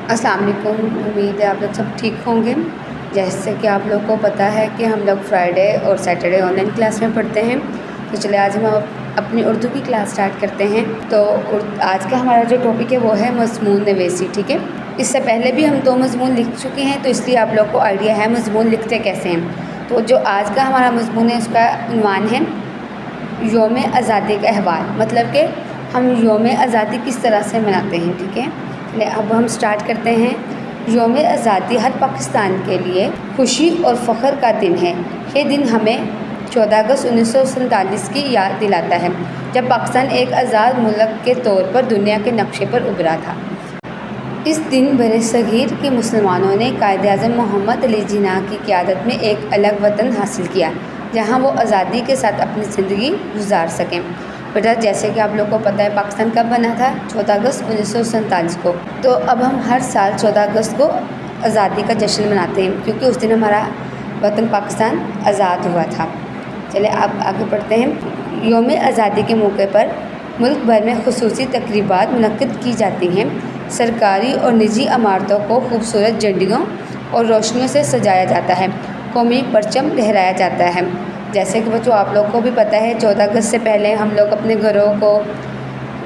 अस्सलाम वालेकुम। उम्मीद है आप लोग सब ठीक होंगे। जैसे कि आप लोग को पता है कि हम लोग फ्राइडे और सैटरडे ऑनलाइन क्लास में पढ़ते हैं, तो चलिए आज हम अपनी उर्दू की क्लास स्टार्ट करते हैं। तो आज का हमारा जो टॉपिक है वो है मज़मून नवेसी। ठीक है, इससे पहले भी हम 2 मज़मून लिख चुके हैं, तो इसलिए आप लोग को आइडिया है मज़मून लिखते कैसे हैं। तो जो आज का हमारा मज़मून है उसका उन्वान है यौम आज़ादी का अहवाल, मतलब कि हम यौम आज़ादी किस तरह से मनाते हैं। ठीक है, अब हम स्टार्ट करते हैं। यौम आज़ादी हर पाकिस्तान के लिए खुशी और फ़ख्र का दिन है। ये दिन हमें 14 अगस्त 1947 की याद दिलाता है, जब पाकिस्तान एक आज़ाद मुल्क के तौर पर दुनिया के नक्शे पर उभरा था। इस दिन बरसगीर के मुसलमानों ने कायद-ए-आज़म मोहम्मद अली जिन्ना की क़यादत में एक अलग वतन हासिल किया, जहाँ वो आज़ादी के साथ अपनी ज़िंदगी गुजार सकें। बेटा, जैसे कि आप लोग को पता है पाकिस्तान कब बना था, 14 अगस्त 1947 को। तो अब हम हर साल 14 अगस्त को आज़ादी का जश्न मनाते हैं, क्योंकि उस दिन हमारा वतन पाकिस्तान आज़ाद हुआ था। चलिए अब आगे बढ़ते हैं। यौम आज़ादी के मौके पर मुल्क भर में खुसूसी तक़रीबात मुनक्किद की जाती हैं। सरकारी और निजी इमारतों को खूबसूरत झंडियों और रोशनियों से सजाया जाता है। कौमी परचम लहराया जाता है। जैसे कि बच्चों आप लोग को भी पता है 14 अगस्त से पहले हम लोग अपने घरों को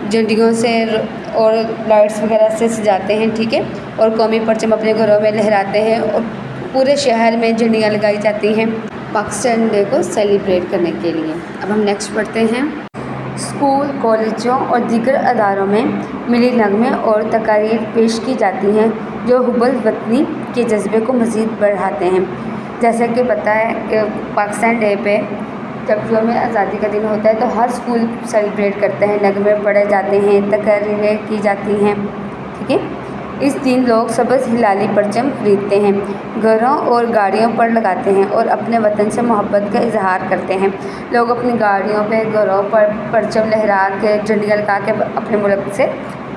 झंडियों से और लाइट्स वगैरह से सजाते हैं। ठीक है, और कौमी परचम अपने घरों में लहराते हैं और पूरे शहर में झंडियाँ लगाई जाती हैं पाकिस्तान डे को सेलिब्रेट करने के लिए। अब हम नेक्स्ट पढ़ते हैं। स्कूल, कॉलेजों और दीगर अदारों में मिली नगमे और तकारीर पेश की जाती हैं, जो हुब्बुल वतनी के जज्बे को मज़ीद बढ़ाते हैं। जैसे कि पता है कि पाकिस्तान डे पे जब यौम आज़ादी का दिन होता है तो हर स्कूल सेलिब्रेट करते हैं, नगमे पढ़े जाते हैं, तकरीरें की जाती हैं। ठीक है, इस दिन लोग सब्ज़ हिलाली परचम खरीदते हैं, घरों और गाड़ियों पर लगाते हैं और अपने वतन से मोहब्बत का इजहार करते हैं। लोग अपनी गाड़ियों पे, घरों पर परचम लहरा के, झंडियाँ लगा के अपने मुल्क से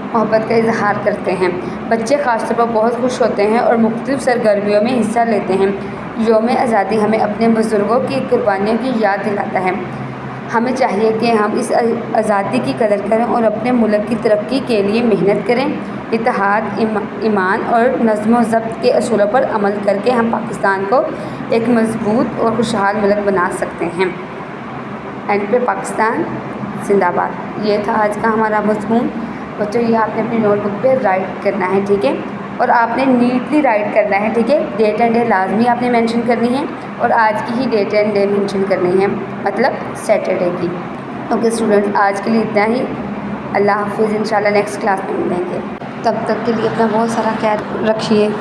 मोहब्बत का इजहार करते हैं। बच्चे ख़ास तौर पर बहुत खुश होते हैं और मुख्तलिफ़ सरगर्मियों में हिस्सा लेते हैं। यौम आज़ादी हमें अपने बुज़ुर्गों की कुर्बानियों की याद दिलाता है। हमें चाहिए कि हम इस आज़ादी की कदर करें और अपने मुल्क की तरक्की के लिए मेहनत करें। इत्तेहाद, ईमान और नज़्म व ज़ब्त के असूलों पर अमल करके हम पाकिस्तान को एक मज़बूत और खुशहाल मुल्क बना सकते हैं। एंड पे पाकिस्तान जिंदाबाद। ये था आज का हमारा मज़मून। बच्चों ये आपने अपनी नोटबुक पे राइट करना है। ठीक है, और आपने नीटली राइट करना है। ठीक है, डेट एंड डे लाजमी आपने मेंशन करनी है और आज की ही डेट एंड डे मेंशन करनी है, मतलब सैटरडे की। ओके स्टूडेंट्स, आज के लिए इतना ही। अल्लाह हाफिज़। इंशाल्लाह नेक्स्ट क्लास में मिलेंगे। तब तक के लिए अपना बहुत सारा ख्याल रखिए।